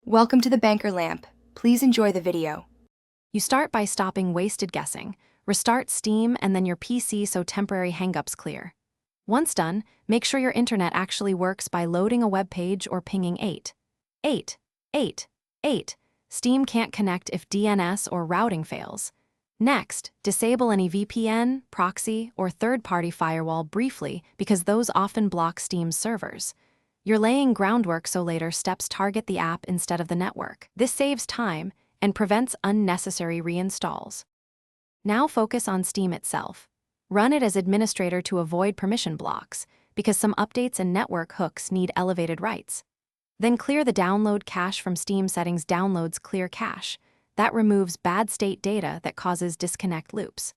Welcome to the Banker Lamp. Please enjoy the video. You start by stopping wasted guessing. Restart Steam and then your PC so temporary hangups clear. Once done, make sure your internet actually works by loading a web page or pinging 8. Steam can't connect if DNS or routing fails. Next, disable any VPN, proxy, or third-party firewall briefly because those often block Steam's servers. You're laying groundwork so later steps target the app instead of the network. This saves time and prevents unnecessary reinstalls. Now focus on Steam itself. Run it as administrator to avoid permission blocks, because some updates and network hooks need elevated rights. Then clear the download cache from Steam settings. Downloads clear cache. That removes bad state data that causes disconnect loops.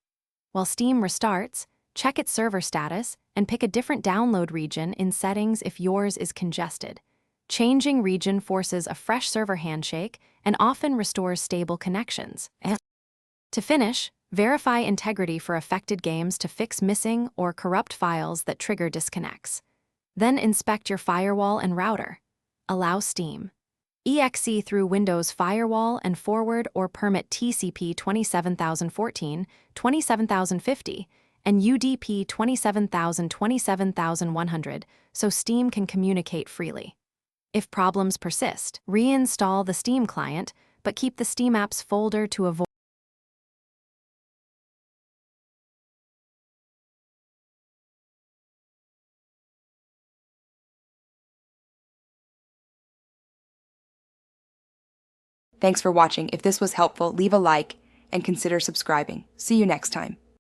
While Steam restarts, check its server status and pick a different download region in settings if yours is congested. Changing region forces a fresh server handshake and often restores stable connections. To finish, verify integrity for affected games to fix missing or corrupt files that trigger disconnects. Then inspect your firewall and router. Allow Steam exe through Windows Firewall and forward or permit TCP 27014, 27050, and UDP 27000, 27100 so Steam can communicate freely. If problems persist, reinstall the Steam client, but keep the Steam apps folder to avoid. Thanks for watching. If this was helpful, leave a like and consider subscribing. See you next time.